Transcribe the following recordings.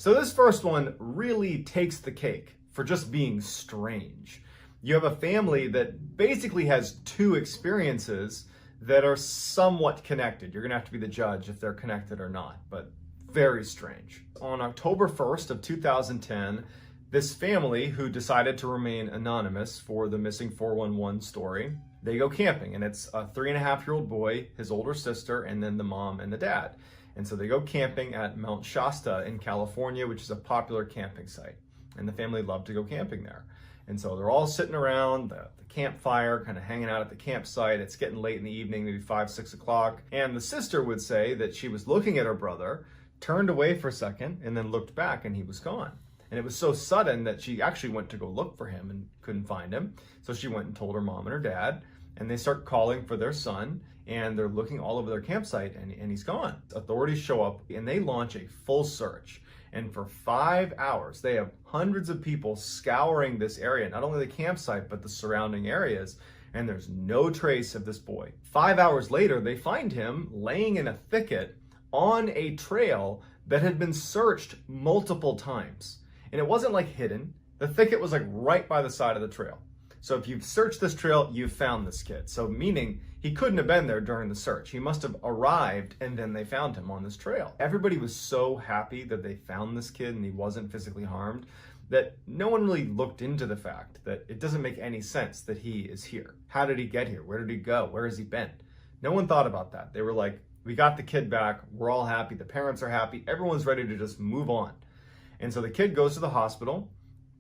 So this first one really takes the cake for just being strange. You have a family that basically has two experiences that are somewhat connected. You're gonna have to be the judge if they're connected or not, but very strange. On October 1st of 2010, this family, who decided to remain anonymous for the missing 411 story, they go camping, and it's a 3.5-year-old boy, his older sister, and then the mom and the dad. And so they go camping at Mount Shasta in California, which is a popular camping site. And the family loved to go camping there. And so they're all sitting around the campfire, kind of hanging out at the campsite. It's getting late in the evening, maybe 5, 6 o'clock. And the sister would say that she was looking at her brother, turned away for a second, and then looked back, and he was gone. And it was so sudden that she actually went to go look for him and couldn't find him. So she went and told her mom and her dad, and they start calling for their son, and they're looking all over their campsite, and he's gone. Authorities show up, and they launch a full search. And for 5 hours, they have hundreds of people scouring this area, not only the campsite, but the surrounding areas, and there's no trace of this boy. 5 hours later, they find him laying in a thicket on a trail that had been searched multiple times. And it wasn't like hidden. The thicket was like right by the side of the trail. So if you've searched this trail, you've found this kid. So meaning he couldn't have been there during the search. He must have arrived and then they found him on this trail. Everybody was so happy that they found this kid and he wasn't physically harmed that no one really looked into the fact that it doesn't make any sense that he is here. How did he get here? Where did he go? Where has he been? No one thought about that. They were like, we got the kid back. We're all happy. The parents are happy. Everyone's ready to just move on. And so the kid goes to the hospital.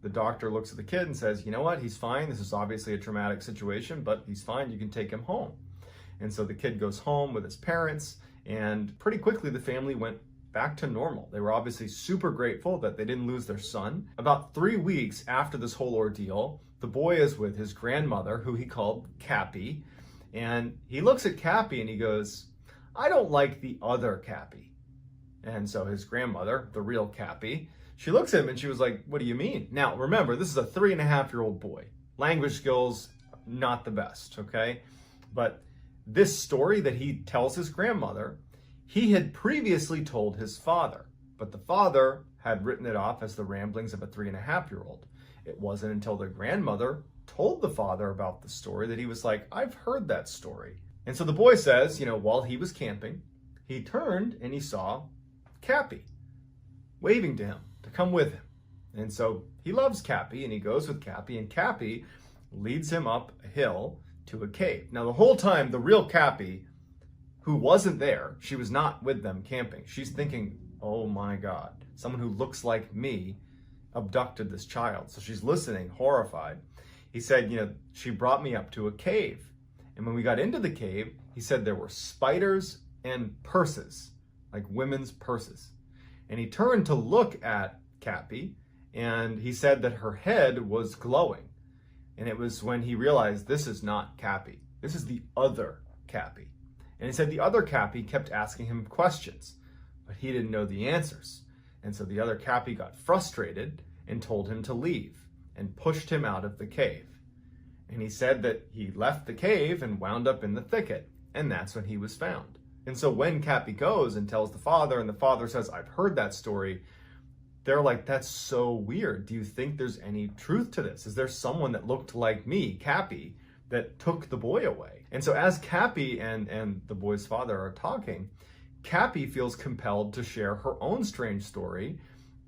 The doctor looks at the kid and says, you know what, he's fine. This is obviously a traumatic situation, but he's fine. You can take him home. And so the kid goes home with his parents, and pretty quickly the family went back to normal. They were obviously super grateful that they didn't lose their son. About 3 weeks after this whole ordeal, the boy is with his grandmother, who he called Cappy. And he looks at Cappy and he goes, I don't like the other Cappy. And so his grandmother, the real Cappy, she looks at him and she was like, what do you mean? Now, remember, this is a 3.5-year-old boy. Language skills, not the best, okay? But this story that he tells his grandmother, he had previously told his father, but the father had written it off as the ramblings of a 3.5-year-old. It wasn't until the grandmother told the father about the story that he was like, I've heard that story. And so the boy says, while he was camping, he turned and he saw Cappy waving to him to come with him. And so he loves Cappy and he goes with Cappy, and Cappy leads him up a hill to a cave. Now the whole time, the real Cappy, who wasn't there, she was not with them camping. She's thinking, oh my God, someone who looks like me abducted this child. So she's listening, horrified. He said, she brought me up to a cave. And when we got into the cave, he said there were spiders and purses, like women's purses. And he turned to look at Cappy, and he said that her head was glowing. And it was when he realized this is not Cappy. This is the other Cappy. And he said the other Cappy kept asking him questions, but he didn't know the answers. And so the other Cappy got frustrated and told him to leave and pushed him out of the cave. And he said that he left the cave and wound up in the thicket, and that's when he was found. And so when Cappy goes and tells the father, and the father says, I've heard that story, they're like, that's so weird. Do you think there's any truth to this? Is there someone that looked like me, Cappy, that took the boy away? And so as Cappy and the boy's father are talking, Cappy feels compelled to share her own strange story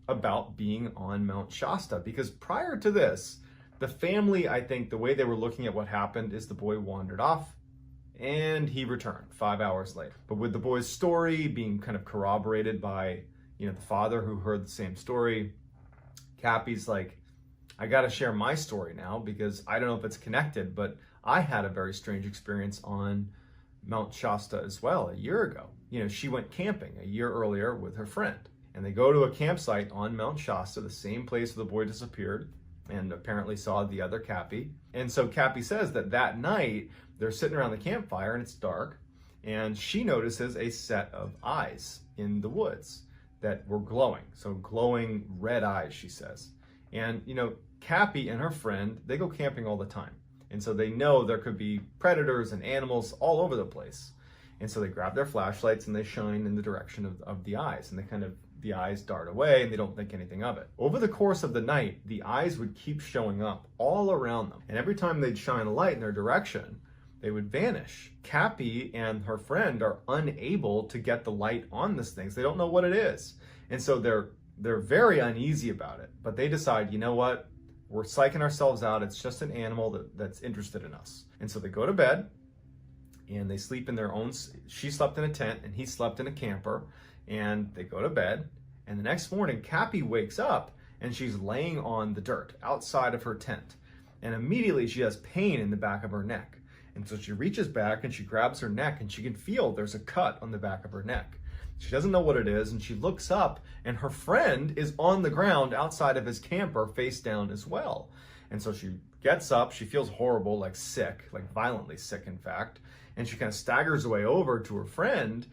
about being on Mount Shasta. Because prior to this, the family, I think the way they were looking at what happened is the boy wandered off and he returned 5 hours later. But with the boy's story being kind of corroborated by, the father who heard the same story, Cappy's like, I got to share my story now because I don't know if it's connected, but I had a very strange experience on Mount Shasta as well a year ago. She went camping a year earlier with her friend, and they go to a campsite on Mount Shasta, the same place where the boy disappeared, and apparently saw the other Cappy. And so Cappy says that night they're sitting around the campfire and it's dark, and she notices a set of eyes in the woods that were glowing. So glowing red eyes, she says. And Cappy and her friend, they go camping all the time. And so they know there could be predators and animals all over the place. And so they grab their flashlights and they shine in the direction of the eyes, and they kind of the eyes dart away and they don't think anything of it. Over the course of the night, the eyes would keep showing up all around them. And every time they'd shine a light in their direction, they would vanish. Cappy and her friend are unable to get the light on this thing. So they don't know what it is. And so they're very uneasy about it. But they decide, you know what? We're psyching ourselves out. It's just an animal that's interested in us. And so they go to bed and they sleep in their own. She slept in a tent and he slept in a camper. And they go to bed. And the next morning, Cappy wakes up and she's laying on the dirt outside of her tent. And immediately she has pain in the back of her neck. And so she reaches back and she grabs her neck and she can feel there's a cut on the back of her neck. She doesn't know what it is, and she looks up and her friend is on the ground outside of his camper face down as well. And so she gets up, she feels horrible, like sick, like violently sick in fact, and she kind of staggers away over to her friend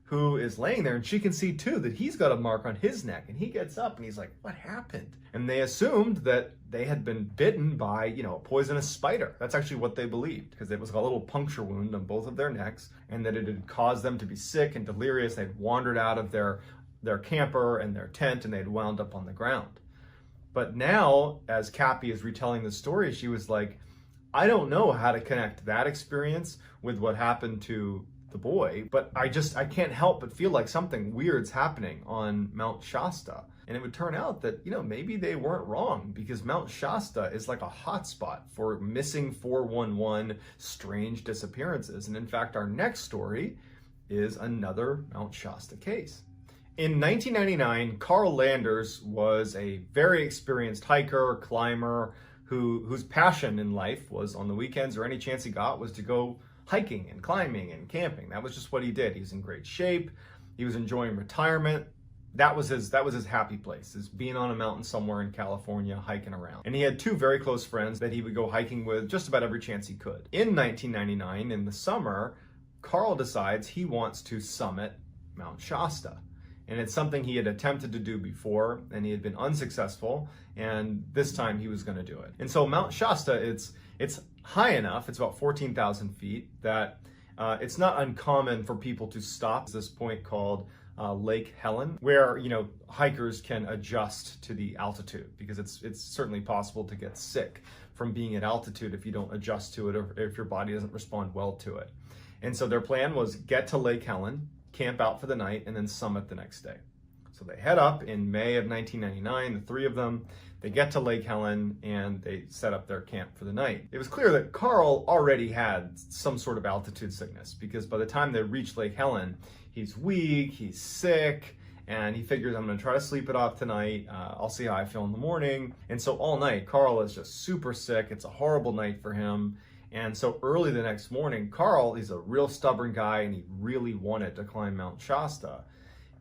who is laying there, and she can see too that he's got a mark on his neck, and he gets up and he's like, what happened? And they assumed that they had been bitten by, a poisonous spider. That's actually what they believed, because it was a little puncture wound on both of their necks, and that it had caused them to be sick and delirious. They'd wandered out of their camper and their tent, and they'd wound up on the ground. But now, as Cappy is retelling the story, she was like, I don't know how to connect that experience with what happened to the boy, but I can't help but feel like something weird's happening on Mount Shasta. And it would turn out that, maybe they weren't wrong, because Mount Shasta is like a hotspot for missing 411 strange disappearances. And in fact, our next story is another Mount Shasta case. In 1999, Carl Landers was a very experienced hiker, climber, whose passion in life was, on the weekends or any chance he got, was to go hiking and climbing and camping. That was just what he did. He was in great shape. He was enjoying retirement. That was his happy place, is being on a mountain somewhere in California, hiking around. And he had two very close friends that he would go hiking with just about every chance he could. In 1999, in the summer, Carl decides he wants to summit Mount Shasta. And it's something he had attempted to do before, and he had been unsuccessful, and this time he was going to do it. And so Mount Shasta, it's high enough, it's about 14,000 feet, that it's not uncommon for people to stop at this point called Lake Helen, where hikers can adjust to the altitude, because it's certainly possible to get sick from being at altitude if you don't adjust to it, or if your body doesn't respond well to it. And so their plan was get to Lake Helen, camp out for the night, and then summit the next day. So they head up in May of 1999, the three of them. They get to Lake Helen and they set up their camp for the night. It was clear that Carl already had some sort of altitude sickness, because by the time they reach Lake Helen, he's weak, he's sick, and he figures, I'm gonna try to sleep it off tonight. I'll see how I feel in the morning. And so all night, Carl is just super sick. It's a horrible night for him. And so early the next morning, Carl is a real stubborn guy and he really wanted to climb Mount Shasta.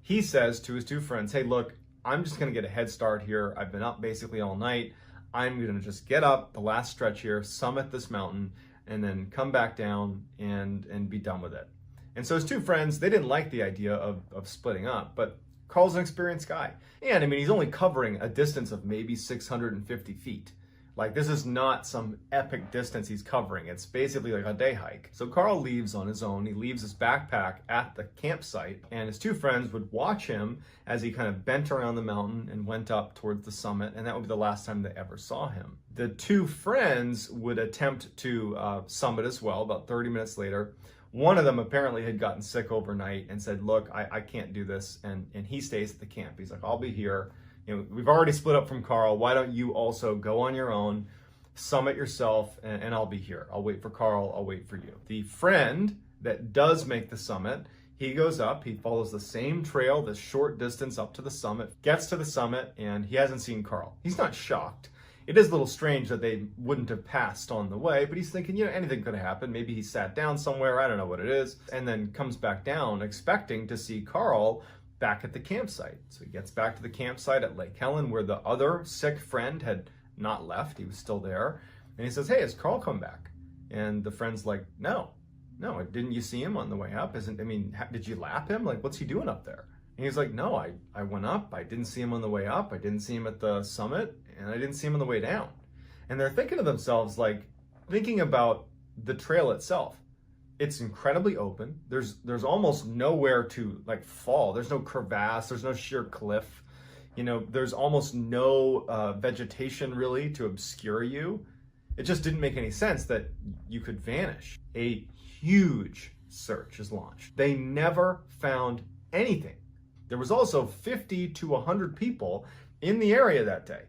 He says to his two friends, hey, look, I'm just gonna get a head start here. I've been up basically all night. I'm gonna just get up the last stretch here, summit this mountain, and then come back down and be done with it. And so his two friends, they didn't like the idea of splitting up, but Carl's an experienced guy. And I mean, he's only covering a distance of maybe 650 feet. Like, this is not some epic distance he's covering. It's basically like a day hike. So Carl leaves on his own. He leaves his backpack at the campsite, and his two friends would watch him as he kind of bent around the mountain and went up towards the summit, and that would be the last time they ever saw him. The two friends would attempt to summit as well about 30 minutes later. One of them apparently had gotten sick overnight and said, look, I can't do this, and he stays at the camp. He's like, I'll be here. We've already split up from Carl. Why don't you also go on your own, summit yourself, and I'll be here. I'll wait for Carl. I'll wait for you. The friend that does make the summit, he goes up. He follows the same trail, this short distance up to the summit, gets to the summit, and he hasn't seen Carl. He's not shocked. It is a little strange that they wouldn't have passed on the way, but he's thinking, anything could have happened. Maybe he sat down somewhere. I don't know what it is. And then comes back down expecting to see Carl back at the campsite. So he gets back to the campsite at Lake Helen, where the other sick friend had not left. He was still there. And he says, hey, has Carl come back? And the friend's like, no, didn't you see him on the way up? Did you lap him? Like, what's he doing up there? And he's like, no, I went up. I didn't see him on the way up. I didn't see him at the summit, and I didn't see him on the way down. And they're thinking to themselves, like, thinking about the trail itself. It's incredibly open. There's almost nowhere to like fall. There's no crevasse, there's no sheer cliff. You know, there's almost no vegetation really to obscure you. It just didn't make any sense that you could vanish. A huge search is launched. They never found anything. There was also 50 to 100 people in the area that day,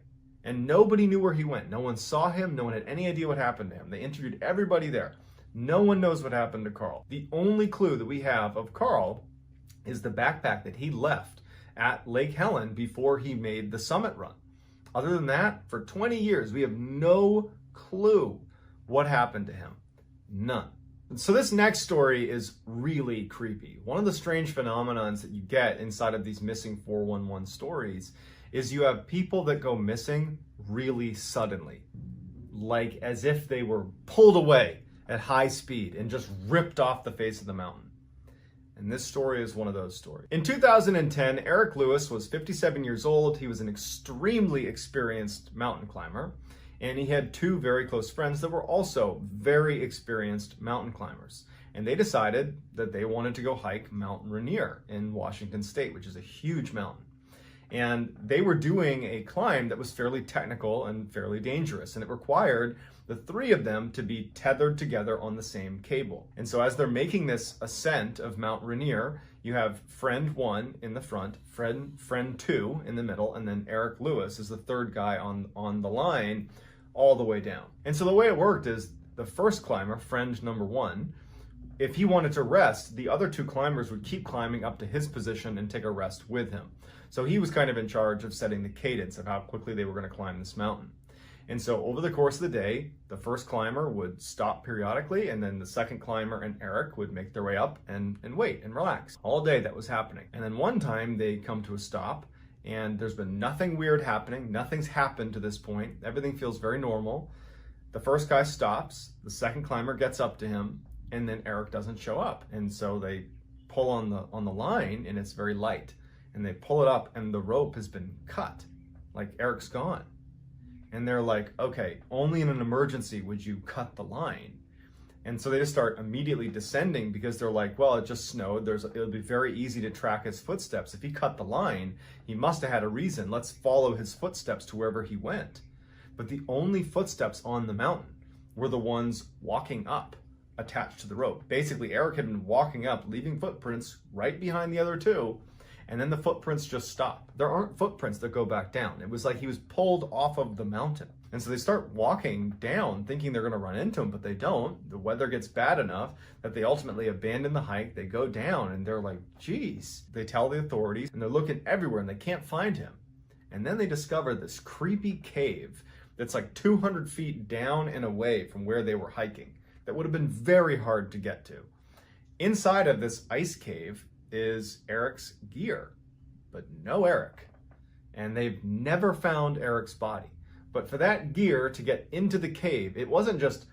and nobody knew where he went. No one saw him. No one had any idea what happened to him. They interviewed everybody there. No one knows what happened to Carl. The only clue that we have of Carl is the backpack that he left at Lake Helen before he made the summit run. Other than that, for 20 years, we have no clue what happened to him. None. So this next story is really creepy. One of the strange phenomenons that you get inside of these missing 411 stories is you have people that go missing really suddenly, like as if they were pulled away at high speed and just ripped off the face of the mountain. And this story is one of those stories. In 2010, Eric Lewis was 57 years old. He was an extremely experienced mountain climber, and he had two very close friends that were also very experienced mountain climbers. And they decided that they wanted to go hike Mount Rainier in Washington State, which is a huge mountain. And they were doing a climb that was fairly technical and fairly dangerous, and it required the three of them to be tethered together on the same cable. And so as they're making this ascent of Mount Rainier, you have friend one in the front, friend two in the middle, and then Eric Lewis is the third guy on the line all the way down. And so the way it worked is the first climber, friend number one, if he wanted to rest, the other two climbers would keep climbing up to his position and take a rest with him. So he was kind of in charge of setting the cadence of how quickly they were going to climb this mountain. And so over the course of the day, the first climber would stop periodically, and then the second climber and Eric would make their way up and wait and relax. All day that was happening. And then one time they come to a stop, and there's been nothing weird happening. Nothing's happened to this point. Everything feels very normal. The first guy stops, the second climber gets up to him, and then Eric doesn't show up. And so they pull on the line, and it's very light. And they pull it up, and the rope has been cut. Like, Eric's gone. And they're like, okay, only in an emergency would you cut the line. And so they just start immediately descending because they're like, well, it just snowed. It'll be very easy to track his footsteps. If he cut the line, he must have had a reason. Let's follow his footsteps to wherever he went. But the only footsteps on the mountain were the ones walking up, attached to the rope. Basically, Eric had been walking up, leaving footprints right behind the other two, and then the footprints just stop. There aren't footprints that go back down. It was like he was pulled off of the mountain. And so they start walking down thinking they're gonna run into him, but they don't. The weather gets bad enough that they ultimately abandon the hike. They go down and they're like, geez. They tell the authorities and they're looking everywhere and they can't find him. And then they discover this creepy cave that's like 200 feet down and away from where they were hiking. That would have been very hard to get to. Inside of this ice cave is Eric's gear, but no Eric. And they've never found Eric's body. But for that gear to get into the cave, it wasn't just,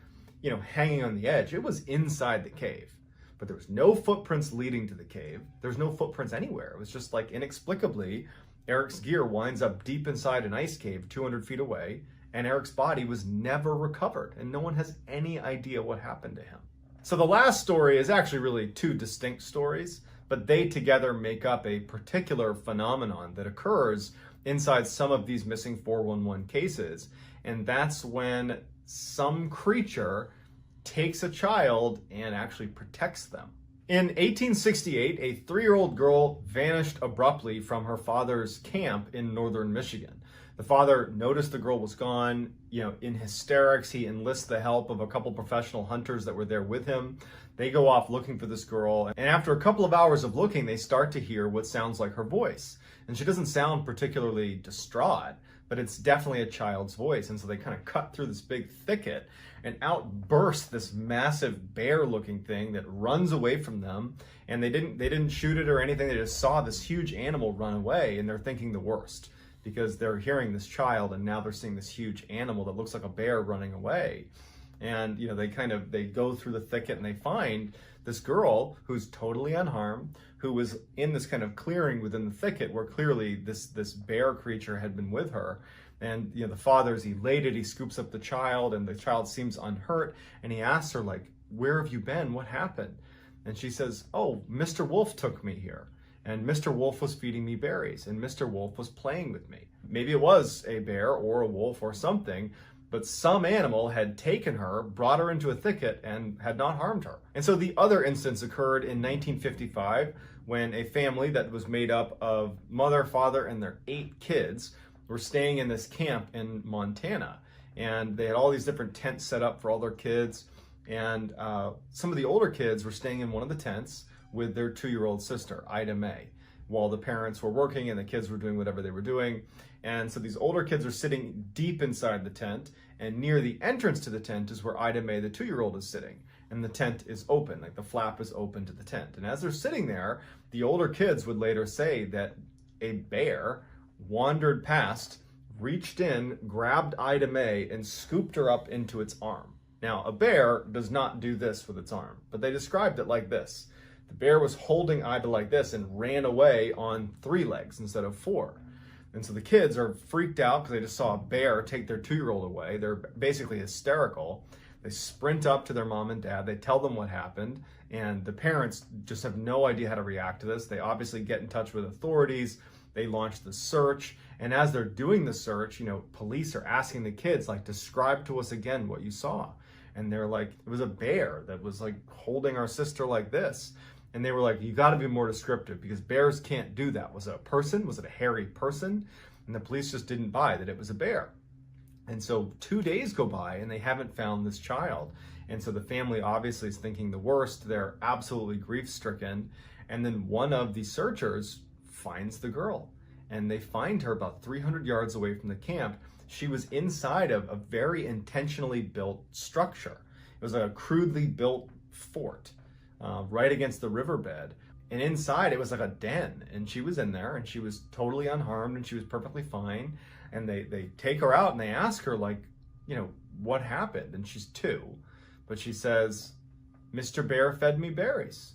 hanging on the edge. It was inside the cave. But there was no footprints leading to the cave. There's no footprints anywhere. It was just like inexplicably, Eric's gear winds up deep inside an ice cave 200 feet away, and Eric's body was never recovered, and no one has any idea what happened to him. So the last story is actually really two distinct stories, but they together make up a particular phenomenon that occurs inside some of these missing 411 cases. And that's when some creature takes a child and actually protects them. In 1868, a 3-year-old girl vanished abruptly from her father's camp in northern Michigan. The father noticed the girl was gone, in hysterics. He enlists the help of a couple professional hunters that were there with him. They go off looking for this girl, and after a couple of hours of looking, they start to hear what sounds like her voice. And she doesn't sound particularly distraught, but it's definitely a child's voice. And so they kind of cut through this big thicket, and out bursts this massive bear-looking thing that runs away from them. And they didn't shoot it or anything. They just saw this huge animal run away, and they're thinking the worst, because they're hearing this child and now they're seeing this huge animal that looks like a bear running away. And they go through the thicket and they find this girl who's totally unharmed, who was in this kind of clearing within the thicket where clearly this bear creature had been with her. And the father's elated. He scoops up the child, and the child seems unhurt, and he asks her, like, where have you been? What happened? And she says, oh, Mr. Wolf took me here. And Mr. Wolf was feeding me berries, and Mr. Wolf was playing with me. Maybe it was a bear or a wolf or something, but some animal had taken her, brought her into a thicket, and had not harmed her. And so the other instance occurred in 1955 when a family that was made up of mother, father, and their 8 kids were staying in this camp in Montana. And they had all these different tents set up for all their kids. And some of the older kids were staying in one of the tents with their 2-year-old sister, Ida Mae, while the parents were working and the kids were doing whatever they were doing. And so these older kids are sitting deep inside the tent, and near the entrance to the tent is where Ida Mae, the 2-year-old, is sitting. And the tent is open, like the flap is open to the tent. And as they're sitting there, the older kids would later say that a bear wandered past, reached in, grabbed Ida Mae, and scooped her up into its arm. Now, a bear does not do this with its arm, but they described it like this. The bear was holding Ida like this and ran away on 3 legs instead of 4. And so the kids are freaked out because they just saw a bear take their 2-year-old away. They're basically hysterical. They sprint up to their mom and dad. They tell them what happened. And the parents just have no idea how to react to this. They obviously get in touch with authorities. They launch the search. And as they're doing the search, police are asking the kids, like, describe to us again what you saw. And they're like, it was a bear that was like holding our sister like this. And they were like, you got to be more descriptive because bears can't do that. Was it a person? Was it a hairy person? And the police just didn't buy that it was a bear. And so 2 days go by and they haven't found this child. And so the family obviously is thinking the worst. They're absolutely grief-stricken. And then one of the searchers finds the girl. And they find her about 300 yards away from the camp. She was inside of a very intentionally built structure. It was a crudely built fort. Right against the riverbed. And inside it was like a den, and she was in there and she was totally unharmed and she was perfectly fine. And they take her out and they ask her, like, what happened? And she's 2, but she says, Mr. Bear fed me berries.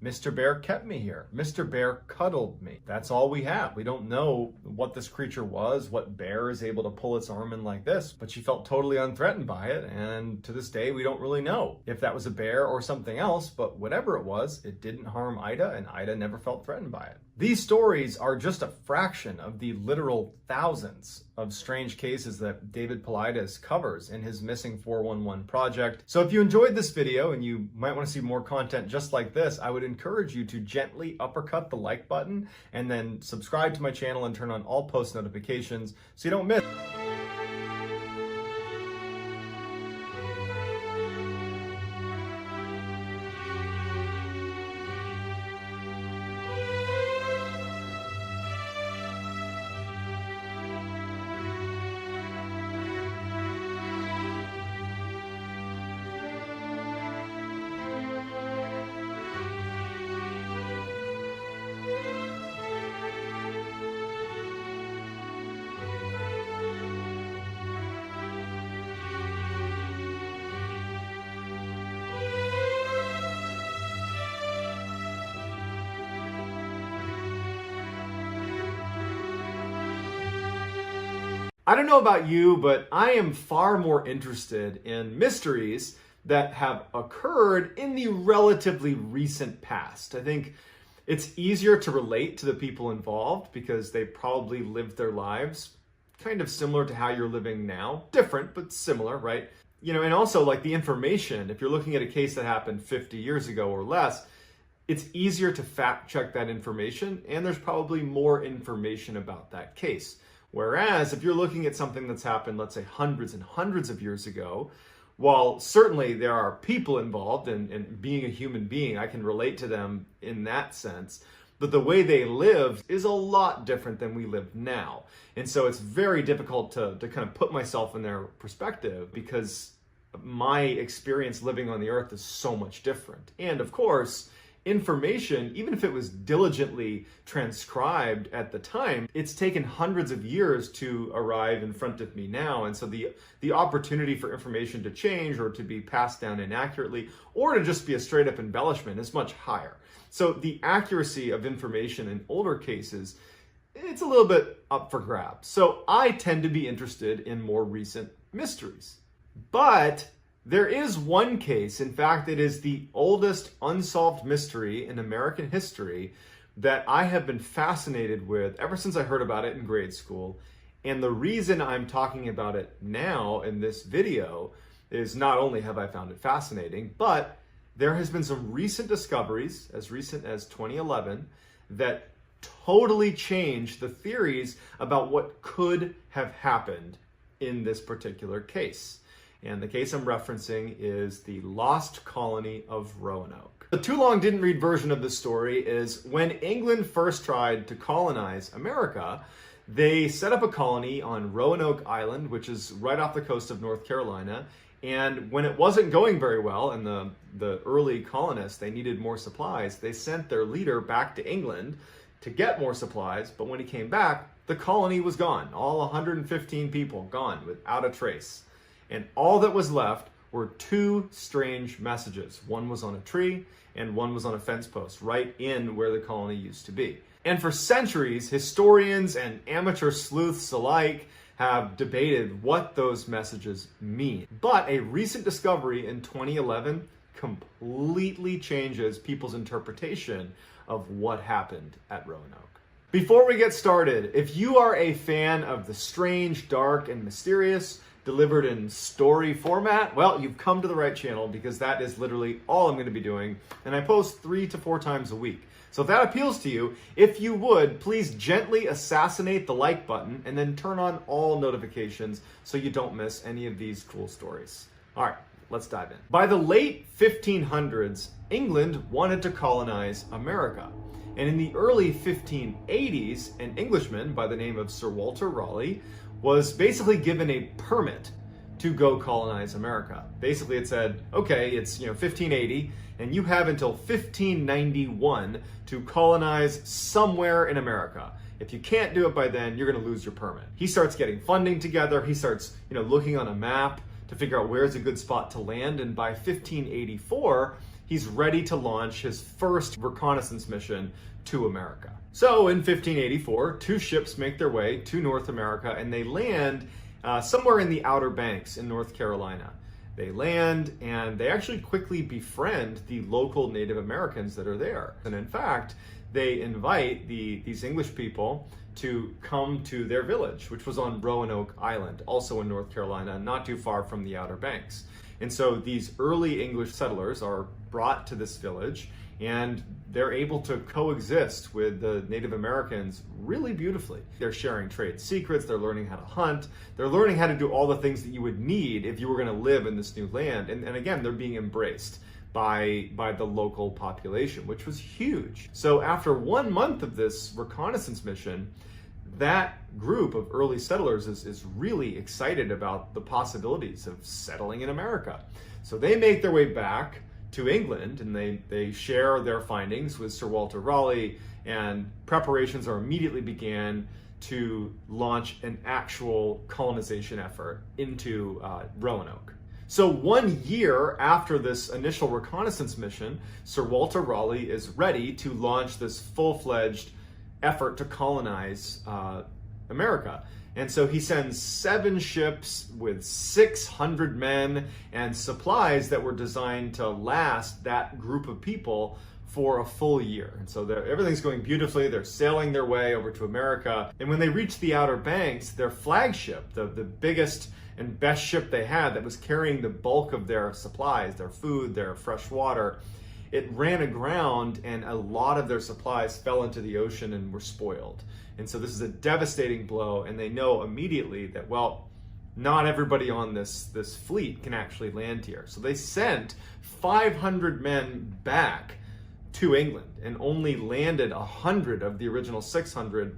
Mr. Bear kept me here. Mr. Bear cuddled me. That's all we have. We don't know what this creature was, what bear is able to pull its arm in like this, but she felt totally unthreatened by it. And to this day, we don't really know if that was a bear or something else, but whatever it was, it didn't harm Ida, and Ida never felt threatened by it. These stories are just a fraction of the literal thousands of strange cases that David Paulides covers in his Missing 411 project. So if you enjoyed this video and you might want to see more content just like this, I would encourage you to gently uppercut the like button and then subscribe to my channel and turn on all post notifications so you don't miss. I don't know about you, but I am far more interested in mysteries that have occurred in the relatively recent past. I think it's easier to relate to the people involved because they probably lived their lives kind of similar to how you're living now. Different, but similar, right? And also like the information, if you're looking at a case that happened 50 years ago or less, it's easier to fact check that information, and there's probably more information about that case. Whereas if you're looking at something that's happened, let's say hundreds and hundreds of years ago, while certainly there are people involved in being a human being, I can relate to them in that sense, but the way they lived is a lot different than we live now. And so it's very difficult to kind of put myself in their perspective because my experience living on the earth is so much different. And of course, information, even if it was diligently transcribed at the time, it's taken hundreds of years to arrive in front of me now. And so the opportunity for information to change or to be passed down inaccurately or to just be a straight up embellishment is much higher. So the accuracy of information in older cases, it's a little bit up for grabs. So I tend to be interested in more recent mysteries. But There is one case, in fact, it is the oldest unsolved mystery in American history that I have been fascinated with ever since I heard about it in grade school. And the reason I'm talking about it now in this video is not only have I found it fascinating, but there has been some recent discoveries, as recent as 2011, that totally changed the theories about what could have happened in this particular case. And the case I'm referencing is the lost colony of Roanoke. The too long didn't read version of the story is when England first tried to colonize America, they set up a colony on Roanoke Island, which is right off the coast of North Carolina. And when it wasn't going very well and the early colonists, they needed more supplies, they sent their leader back to England to get more supplies. But when he came back, the colony was gone. All 115 people gone without a trace. And all that was left were two strange messages. One was on a tree and one was on a fence post right in where the colony used to be. And for centuries, historians and amateur sleuths alike have debated what those messages mean. But a recent discovery in 2011 completely changes people's interpretation of what happened at Roanoke. Before we get started, if you are a fan of the strange, dark, and mysterious delivered in story format, well, you've come to the right channel because that is literally all I'm going to be doing. And I post 3 to 4 times a week. So if that appeals to you, if you would, please gently assassinate the like button and then turn on all notifications so you don't miss any of these cool stories. All right, let's dive in. By the late 1500s, England wanted to colonize America. And in the early 1580s, an Englishman by the name of Sir Walter Raleigh was basically given a permit to go colonize America. Basically it said, okay, it's 1580 and you have until 1591 to colonize somewhere in America. If you can't do it by then, you're going to lose your permit. He starts getting funding together. He starts, looking on a map to figure out where's a good spot to land. And by 1584, he's ready to launch his first reconnaissance mission to America. So in 1584, 2 ships make their way to North America and they land somewhere in the Outer Banks in North Carolina. They land and they actually quickly befriend the local Native Americans that are there. And in fact, they invite these English people to come to their village, which was on Roanoke Island, also in North Carolina, not too far from the Outer Banks. And so these early English settlers are brought to this village and they're able to coexist with the Native Americans really beautifully. They're sharing trade secrets, they're learning how to hunt, they're learning how to do all the things that you would need if you were going to live in this new land. And again, they're being embraced by the local population, which was huge. So after 1 month of this reconnaissance mission, that group of early settlers is really excited about the possibilities of settling in America. So they make their way back to England and they share their findings with Sir Walter Raleigh, and preparations are immediately began to launch an actual colonization effort into Roanoke. So 1 year after this initial reconnaissance mission, Sir Walter Raleigh is ready to launch this full-fledged effort to colonize America. And so he sends 7 ships with 600 men and supplies that were designed to last that group of people for a full year. And so everything's going beautifully. They're sailing their way over to America. And when they reach the Outer Banks, their flagship, the biggest and best ship they had that was carrying the bulk of their supplies, their food, their fresh water, it ran aground and a lot of their supplies fell into the ocean and were spoiled. And so this is a devastating blow, and they know immediately that, well, not everybody on this fleet can actually land here. So they sent 500 men back to England and only landed 100 of the original 600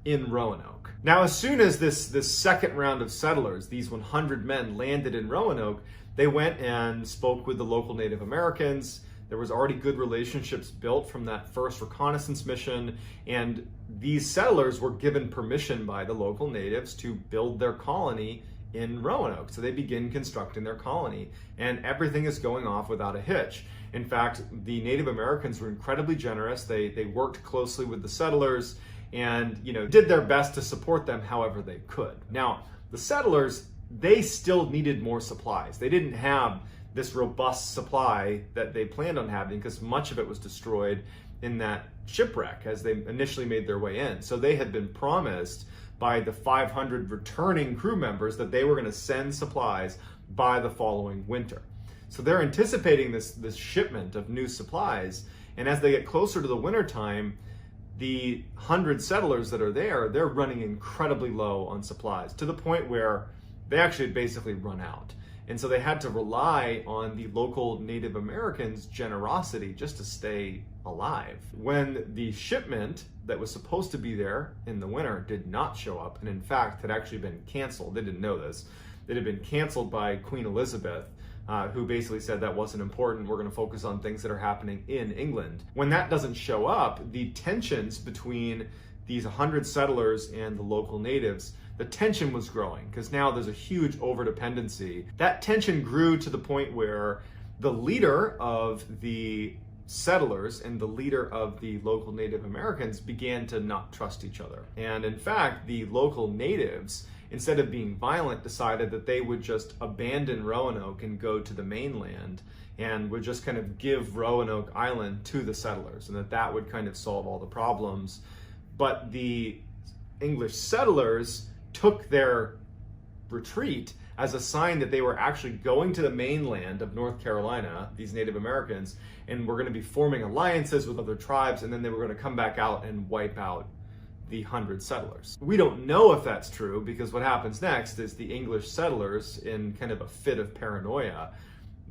in Roanoke. Now, as soon as this second round of settlers, these 100 men, landed in Roanoke, they went and spoke with the local Native Americans. There was already good relationships built from that first reconnaissance mission, and these settlers were given permission by the local natives to build their colony in Roanoke. So they begin constructing their colony, and everything is going off without a hitch. In fact, the Native Americans were incredibly generous. They worked closely with the settlers and did their best to support them however they could. Now, the settlers they still needed more supplies. They didn't have this robust supply that they planned on having because much of it was destroyed in that shipwreck as they initially made their way in. So they had been promised by the 500 returning crew members that they were going to send supplies by the following winter. So they're anticipating this shipment of new supplies, and as they get closer to the winter time, the 100 settlers that are there, they're running incredibly low on supplies to the point where they actually basically run out. And so they had to rely on the local Native Americans' generosity just to stay alive. When the shipment that was supposed to be there in the winter did not show up, and in fact had actually been canceled, they didn't know this, it had been canceled by Queen Elizabeth, who basically said that wasn't important, we're going to focus on things that are happening in England. When that doesn't show up, the tensions between these 100 settlers and the local natives, the tension was growing because now there's a huge overdependency. That tension grew to the point where the leader of the settlers and the leader of the local Native Americans began to not trust each other. And in fact, the local natives, instead of being violent, decided that they would just abandon Roanoke and go to the mainland and would just kind of give Roanoke Island to the settlers, and that would kind of solve all the problems. But the English settlers took their retreat as a sign that they were actually going to the mainland of North Carolina, these Native Americans, and were going to be forming alliances with other tribes, and then they were going to come back out and wipe out the 100 settlers. We don't know if that's true because what happens next is the English settlers, in kind of a fit of paranoia,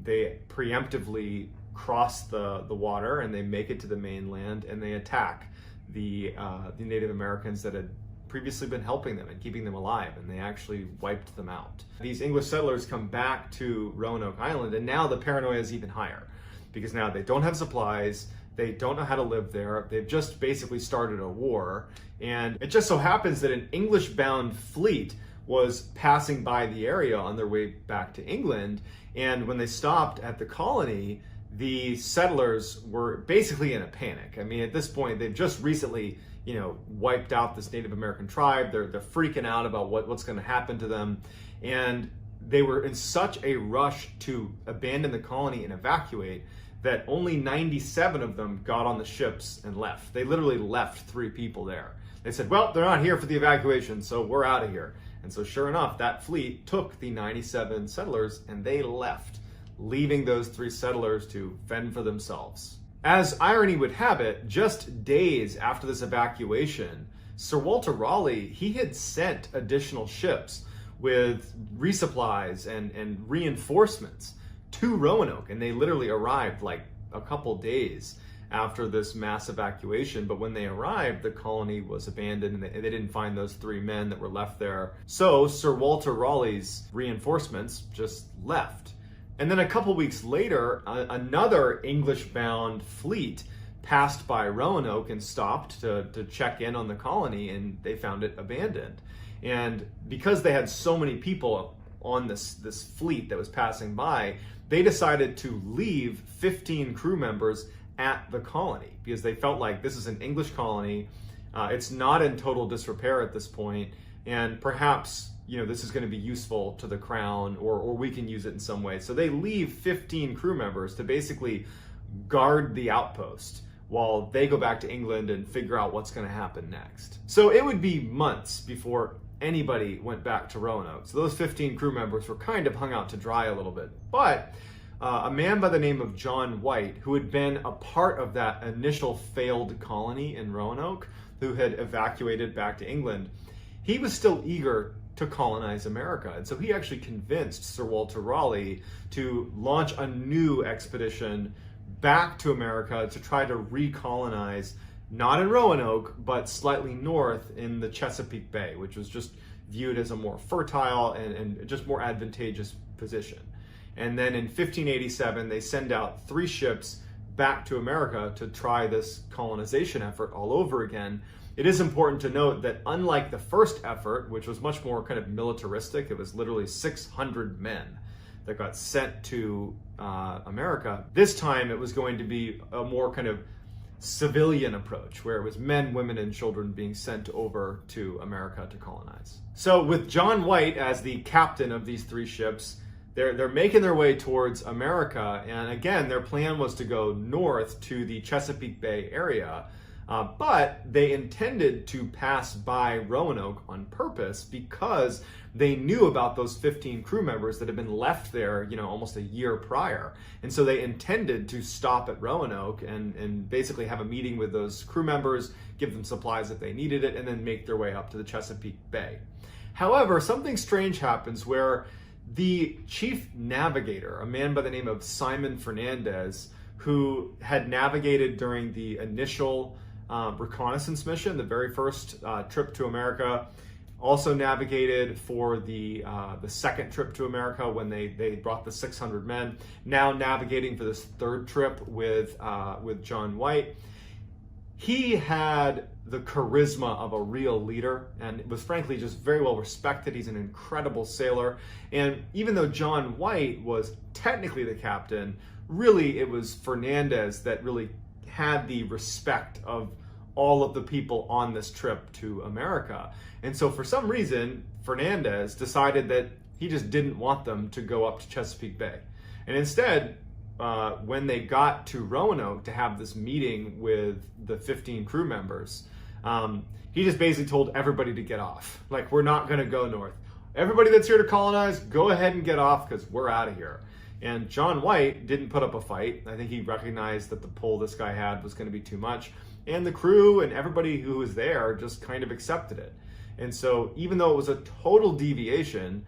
they preemptively cross the water and they make it to the mainland and they attack the Native Americans that had previously been helping them and keeping them alive, and they actually wiped them out. These English settlers come back to Roanoke Island, and now the paranoia is even higher because now they don't have supplies, they don't know how to live there, they've just basically started a war, and it just so happens that an English-bound fleet was passing by the area on their way back to England, and when they stopped at the colony, the settlers were basically in a panic. I mean, at this point, they've just recently, wiped out this Native American tribe. They're freaking out about what's going to happen to them, and they were in such a rush to abandon the colony and evacuate that only 97 of them got on the ships and left. They literally left 3 people there. They said, well, they're not here for the evacuation, so we're out of here. And so sure enough, that fleet took the 97 settlers and they left, leaving those 3 settlers to fend for themselves. As irony would have it, just days after this evacuation, Sir Walter Raleigh, he had sent additional ships with resupplies and reinforcements to Roanoke, and they literally arrived like a couple days after this mass evacuation. But when they arrived, the colony was abandoned and they didn't find those 3 men that were left there. So Sir Walter Raleigh's reinforcements just left. And then a couple weeks later, another English-bound fleet passed by Roanoke and stopped to check in on the colony, and they found it abandoned. And because they had so many people on this fleet that was passing by, they decided to leave 15 crew members at the colony because they felt like this is an English colony. It's not in total disrepair at this point, and perhaps this is going to be useful to the crown, or we can use it in some way. So they leave 15 crew members to basically guard the outpost while they go back to England and figure out what's going to happen next. So it would be months before anybody went back to Roanoke. So those 15 crew members were kind of hung out to dry a little bit. But a man by the name of John White, who had been a part of that initial failed colony in Roanoke, who had evacuated back to England, he was still eager to colonize America. And so he actually convinced Sir Walter Raleigh to launch a new expedition back to America to try to recolonize, not in Roanoke, but slightly north in the Chesapeake Bay, which was just viewed as a more fertile and just more advantageous position. And then in 1587, they send out 3 ships back to America to try this colonization effort all over again. It is important to note that unlike the first effort, which was much more kind of militaristic, it was literally 600 men that got sent to America. This time it was going to be a more kind of civilian approach, where it was men, women, and children being sent over to America to colonize. So with John White as the captain of these 3 ships, they're making their way towards America, and again, their plan was to go north to the Chesapeake Bay area, but they intended to pass by Roanoke on purpose because they knew about those 15 crew members that had been left there, almost a year prior. And so they intended to stop at Roanoke and basically have a meeting with those crew members, give them supplies if they needed it, and then make their way up to the Chesapeake Bay. However, something strange happens where the chief navigator, a man by the name of Simon Fernandez, who had navigated during the initial reconnaissance mission, the very first trip to America, also navigated for the second trip to America when they brought the 600 men, now navigating for this 3rd trip with John White. He had the charisma of a real leader and was frankly just very well respected. He's an incredible sailor. And even though John White was technically the captain, really it was Fernandez that really had the respect of all of the people on this trip to America. And so for some reason, Fernandez decided that he just didn't want them to go up to Chesapeake Bay. And instead, when they got to Roanoke to have this meeting with the 15 crew members, he just basically told everybody to get off. Like, we're not gonna go north. Everybody that's here to colonize, go ahead and get off because we're out of here. And John White didn't put up a fight. I think he recognized that the pull this guy had was gonna be too much. And the crew and everybody who was there just kind of accepted it. And so even though it was a total deviation,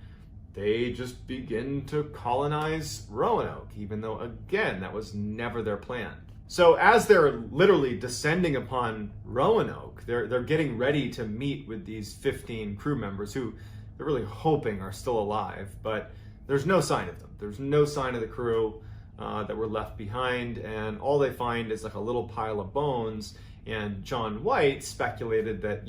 they just begin to colonize Roanoke, even though, again, that was never their plan. So as they're literally descending upon Roanoke, they're getting ready to meet with these 15 crew members who they're really hoping are still alive, but there's no sign of them. There's no sign of the crew that were left behind, and all they find is like a little pile of bones. And John White speculated that,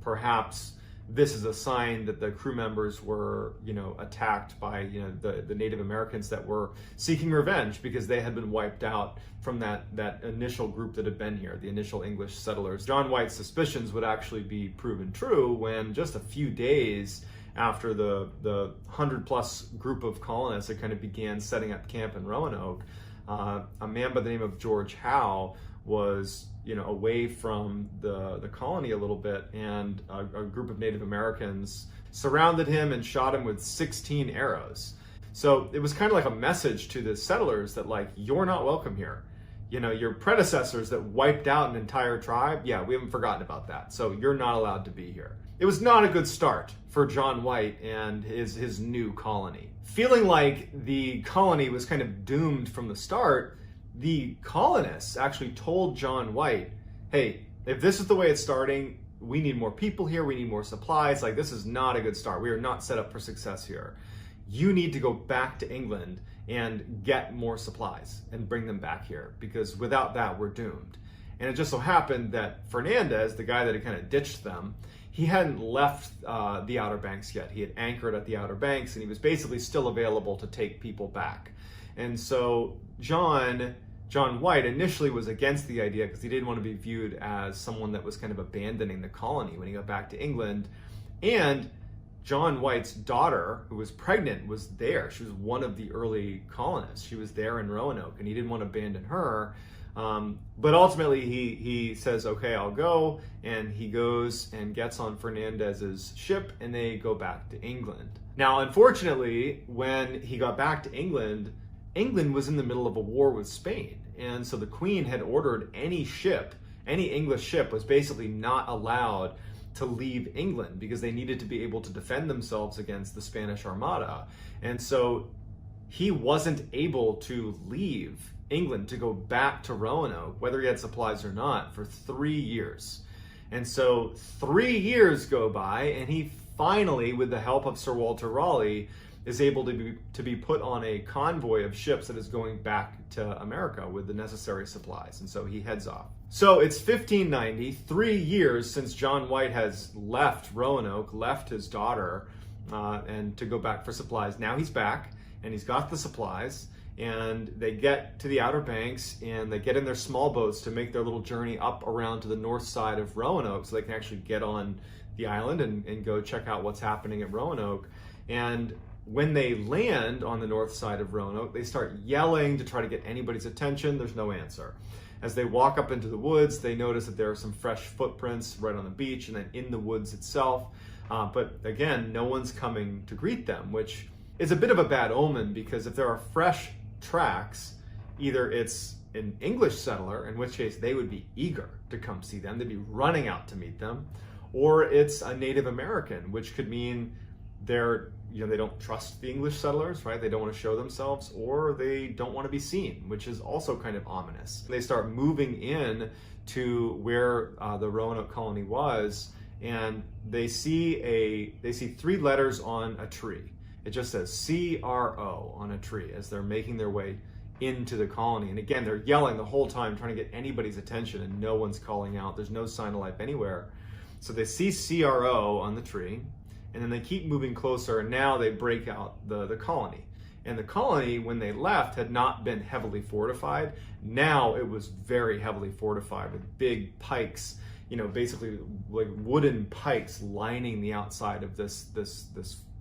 perhaps this is a sign that the crew members were, attacked by, the Native Americans that were seeking revenge because they had been wiped out from that initial group that had been here, the initial English settlers. John White's suspicions would actually be proven true when just a few days after the 100-plus group of colonists that kind of began setting up camp in Roanoke, a man by the name of George Howe was away from the colony a little bit, and a group of Native Americans surrounded him and shot him with 16 arrows. So it was kind of like a message to the settlers that, like, you're not welcome here. Your predecessors that wiped out an entire tribe, yeah, we haven't forgotten about that. So you're not allowed to be here. It was not a good start for John White and his new colony. Feeling like the colony was kind of doomed from the start, the colonists actually told John White, hey, if this is the way it's starting, we need more people here, we need more supplies, like this is not a good start. We are not set up for success here. You need to go back to England and get more supplies and bring them back here, because without that, we're doomed. And it just so happened that Fernandez, the guy that had kind of ditched them, he hadn't left the Outer Banks yet. He had anchored at the Outer Banks, and he was basically still available to take people back. And so John White initially was against the idea because he didn't want to be viewed as someone that was kind of abandoning the colony when he got back to England. And John White's daughter, who was pregnant, was there. She was one of the early colonists. She was there in Roanoke, and he didn't want to abandon her. But ultimately, he says, okay, I'll go. And he goes and gets on Fernandez's ship, and they go back to England. Now, unfortunately, when he got back to England, England was in the middle of a war with Spain. And so the Queen had ordered any English ship was basically not allowed to leave England because they needed to be able to defend themselves against the Spanish Armada. And so he wasn't able to leave England to go back to Roanoke, whether he had supplies or not, for 3 years. And so 3 years go by, and he finally, with the help of Sir Walter Raleigh, is able to be put on a convoy of ships that is going back to America with the necessary supplies. And so he heads off. So it's 1590, 3 years since John White has left Roanoke, left his daughter, and to go back for supplies. Now he's back, and he's got the supplies, and they get to the Outer Banks and they get in their small boats to make their little journey up around to the north side of Roanoke so they can actually get on the island and go check out what's happening at Roanoke. And when they land on the north side of Roanoke, they start yelling to try to get anybody's attention. There's no answer. As they walk up into the woods, they notice that there are some fresh footprints right on the beach and then in the woods itself. But again, no one's coming to greet them, which is a bit of a bad omen, because if there are fresh tracks, either it's an English settler, in which case they would be eager to come see them, they'd be running out to meet them, or it's a Native American, which could mean they don't trust the English settlers, right? They don't want to show themselves, or they don't want to be seen, which is also kind of ominous. They start moving in to where the Roanoke colony was, and they see 3 letters on a tree. It just says CRO on a tree as they're making their way into the colony. And again, they're yelling the whole time, trying to get anybody's attention, and no one's calling out. There's no sign of life anywhere. So they see CRO on the tree, and then they keep moving closer, and now they break out the colony. And the colony, when they left, had not been heavily fortified. Now it was very heavily fortified with big pikes, basically like wooden pikes lining the outside of this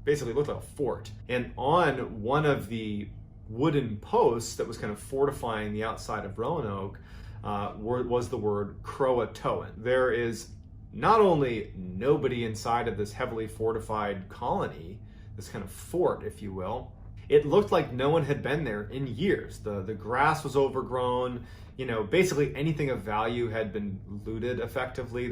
basically looked like a fort. And on one of the wooden posts that was kind of fortifying the outside of Roanoke was the word Croatoan. There is not only nobody inside of this heavily fortified colony, this kind of fort, if you will, it looked like no one had been there in years. The grass was overgrown, basically anything of value had been looted effectively.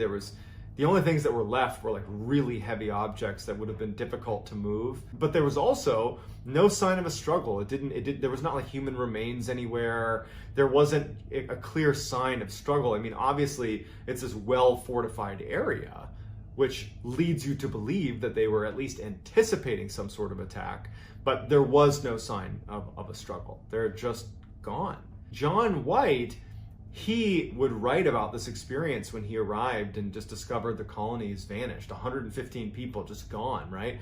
The only things that were left were like really heavy objects that would have been difficult to move. But there was also no sign of a struggle. There was not like human remains anywhere. There wasn't a clear sign of struggle. I mean, obviously it's this well-fortified area, which leads you to believe that they were at least anticipating some sort of attack, but there was no sign of a struggle. They're just gone. John White, he would write about this experience when he arrived and just discovered the colonies vanished, 115 people just gone, right?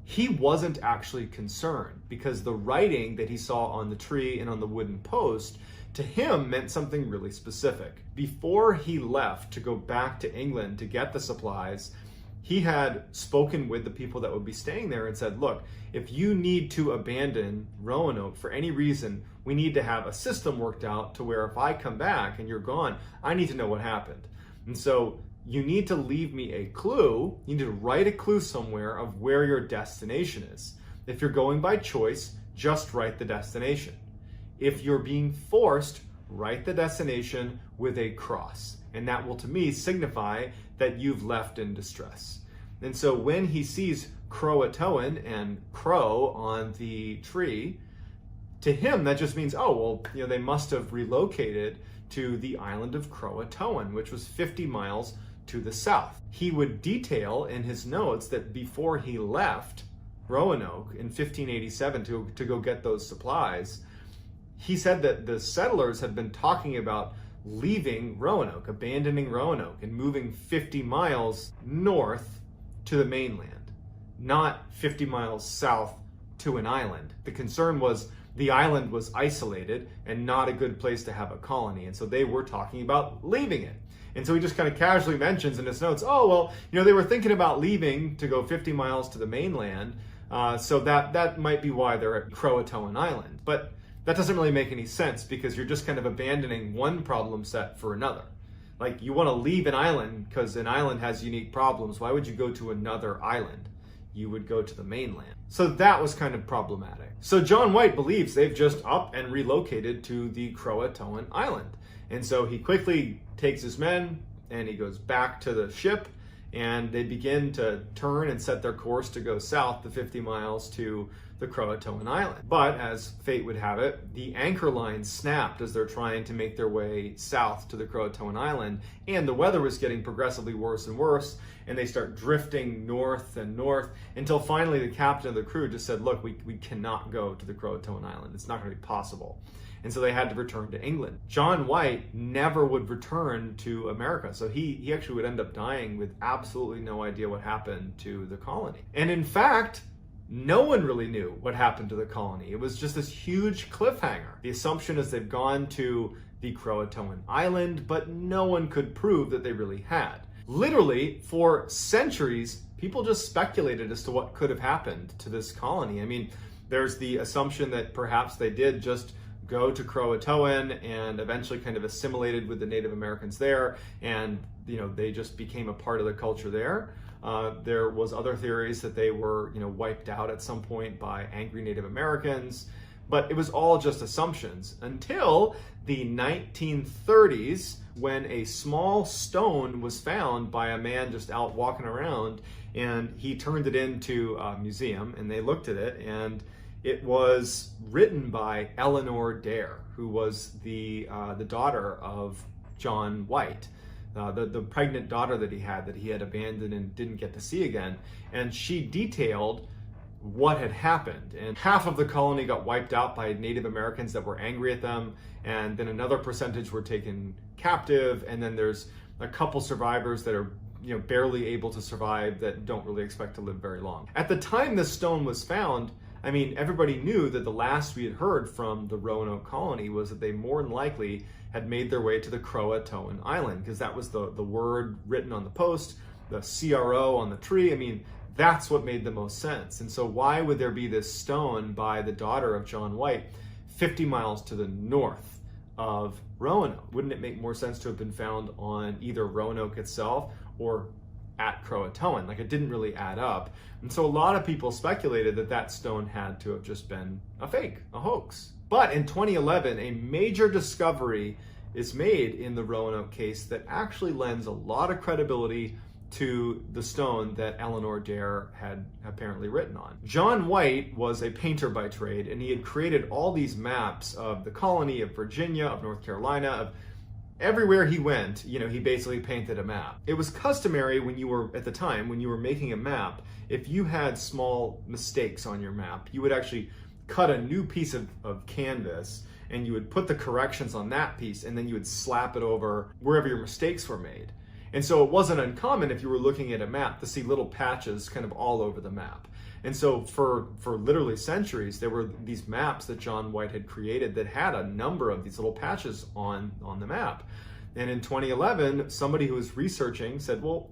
He wasn't actually concerned, because the writing that he saw on the tree and on the wooden post to him meant something really specific. Before he left to go back to England to get the supplies, he had spoken with the people that would be staying there and said, look, if you need to abandon Roanoke for any reason, we need to have a system worked out to where if I come back and you're gone, I need to know what happened. And so you need to leave me a clue. You need to write a clue somewhere of where your destination is. If you're going by choice, just write the destination. If you're being forced, write the destination with a cross. And that will, to me, signify that you've left in distress. And so when he sees Croatoan and crow on the tree, to him that just means, oh, well, they must have relocated to the island of Croatoan, which was 50 miles to the south. He would detail in his notes that before he left Roanoke in 1587 to go get those supplies, he said that the settlers had been talking about leaving Roanoke, abandoning Roanoke, and moving 50 miles north to the mainland, not 50 miles south to an island. The concern was the island was isolated and not a good place to have a colony, and so they were talking about leaving it. And so he just kind of casually mentions in his notes, oh, well, they were thinking about leaving to go 50 miles to the mainland, so that might be why they're at Croatoan Island. But that doesn't really make any sense, because you're just kind of abandoning one problem set for another. Like, you want to leave an island because an island has unique problems. Why would you go to another island? You would go to the mainland. So that was kind of problematic. So John White believes they've just up and relocated to the Croatoan Island. And so he quickly takes his men and he goes back to the ship, and they begin to turn and set their course to go south the 50 miles to the Croatoan Island. But as fate would have it, the anchor line snapped as they're trying to make their way south to the Croatoan Island, and the weather was getting progressively worse and worse, and they start drifting north and north until finally the captain of the crew just said, look, we cannot go to the Croatoan Island. It's not going to be possible. And so they had to return to England. John White never would return to America, so he actually would end up dying with absolutely no idea what happened to the colony. And in fact, no one really knew what happened to the colony. It was just this huge cliffhanger. The assumption is they've gone to the Croatoan island, but no one could prove that they really had. Literally, for centuries, people just speculated as to what could have happened to this colony. I mean, there's the assumption that perhaps they did just go to Croatoan and eventually kind of assimilated with the Native Americans there, and they just became a part of the culture there. There was other theories that they were wiped out at some point by angry Native Americans, but it was all just assumptions until the 1930s, when a small stone was found by a man just out walking around, and he turned it into a museum, and they looked at it, and it was written by Eleanor Dare, who was the daughter of John White, the pregnant daughter that he had abandoned and didn't get to see again. And she detailed what had happened. And half of the colony got wiped out by Native Americans that were angry at them, and then another percentage were taken captive, and then there's a couple survivors that are barely able to survive that don't really expect to live very long. At the time this stone was found, I mean, everybody knew that the last we had heard from the Roanoke colony was that they more than likely had made their way to the Croatoan island, because that was the word written on the post, the CRO on the tree. I mean, that's what made the most sense. And so why would there be this stone by the daughter of John White 50 miles to the north of Roanoke? Wouldn't it make more sense to have been found on either Roanoke itself or at Croatoan? Like, it didn't really add up. And so a lot of people speculated that that stone had to have just been a fake, a hoax. But in 2011, a major discovery is made in the Roanoke case that actually lends a lot of credibility to the stone that Eleanor Dare had apparently written on. John White was a painter by trade, and he had created all these maps of the colony, of Virginia, of North Carolina, of everywhere he went. He basically painted a map. It was customary at the time, when you were making a map, if you had small mistakes on your map, you would actually cut a new piece of canvas, and you would put the corrections on that piece, and then you would slap it over wherever your mistakes were made. And so it wasn't uncommon, if you were looking at a map, to see little patches kind of all over the map. And so for literally centuries, there were these maps that John White had created that had a number of these little patches on the map. And in 2011, somebody who was researching said, well,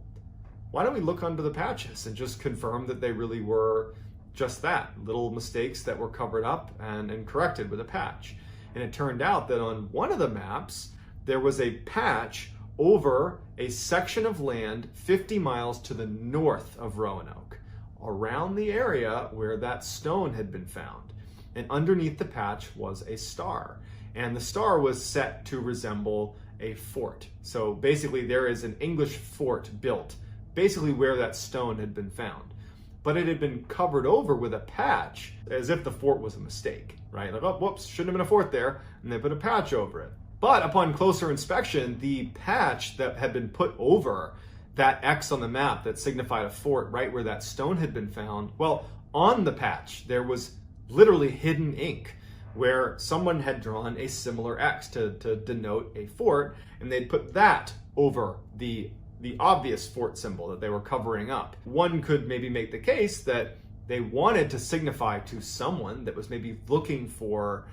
why don't we look under the patches and just confirm that they really were just that, little mistakes that were covered up and corrected with a patch. And it turned out that on one of the maps, there was a patch over a section of land 50 miles to the north of Roanoke, around the area where that stone had been found. And underneath the patch was a star. And the star was set to resemble a fort. So basically there is an English fort built, basically where that stone had been found. But it had been covered over with a patch, as if the fort was a mistake, right? Like, oh, whoops, shouldn't have been a fort there, and they put a patch over it. But upon closer inspection, the patch that had been put over that X on the map that signified a fort right where that stone had been found, well, on the patch, there was literally hidden ink where someone had drawn a similar X to denote a fort, and they'd put that over the obvious fort symbol that they were covering up. One could maybe make the case that they wanted to signify to someone that was maybe looking for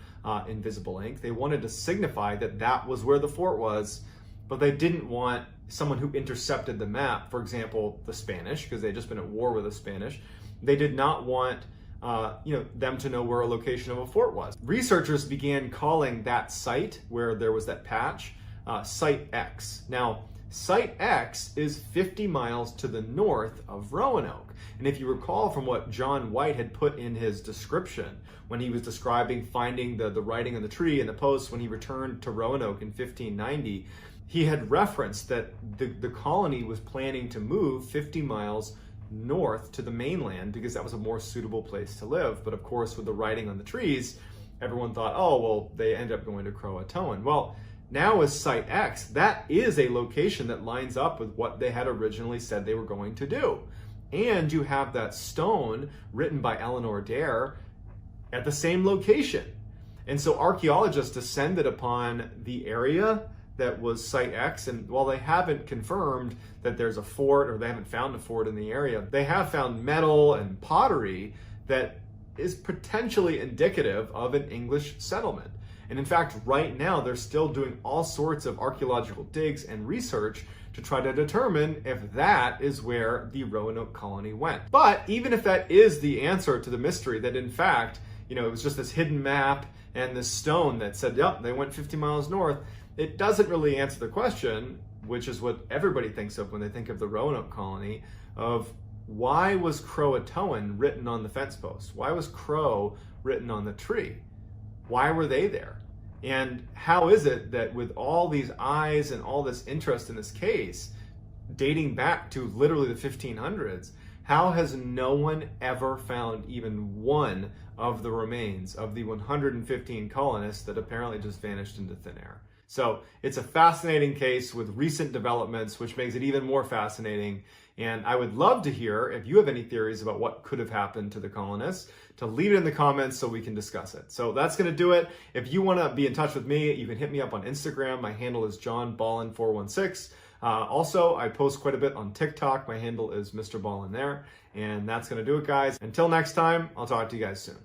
invisible ink, they wanted to signify that that was where the fort was, but they didn't want someone who intercepted the map, for example, the Spanish, because they'd just been at war with the Spanish. They did not want them to know where a location of a fort was. Researchers began calling that site where there was that patch Site X. Now, Site X is 50 miles to the north of Roanoke. And if you recall from what John White had put in his description when he was describing finding the writing on the tree and the post when he returned to Roanoke in 1590, he had referenced that the colony was planning to move 50 miles north to the mainland because that was a more suitable place to live. But of course, with the writing on the trees, everyone thought, oh, well, they ended up going to Croatoan. Well, now as Site X, that is a location that lines up with what they had originally said they were going to do. And you have that stone written by Eleanor Dare at the same location. And so archaeologists descended upon the area that was Site X, and while they haven't confirmed that there's a fort or they haven't found a fort in the area, they have found metal and pottery that is potentially indicative of an English settlement. And in fact, right now, they're still doing all sorts of archaeological digs and research to try to determine if that is where the Roanoke colony went. But even if that is the answer to the mystery, that in fact, it was just this hidden map and this stone that said, yep, they went 50 miles north, it doesn't really answer the question, which is what everybody thinks of when they think of the Roanoke colony, of why was Croatoan written on the fence post? Why was Crow written on the tree? Why were they there? And how is it that with all these eyes and all this interest in this case, dating back to literally the 1500s, how has no one ever found even one of the remains of the 115 colonists that apparently just vanished into thin air? So it's a fascinating case with recent developments, which makes it even more fascinating. And I would love to hear if you have any theories about what could have happened to the colonists, to leave it in the comments so we can discuss it. So that's going to do it. If you want to be in touch with me, you can hit me up on Instagram. My handle is JohnBallen416. Also, I post quite a bit on TikTok. My handle is MrBallen there. And that's going to do it, guys. Until next time, I'll talk to you guys soon.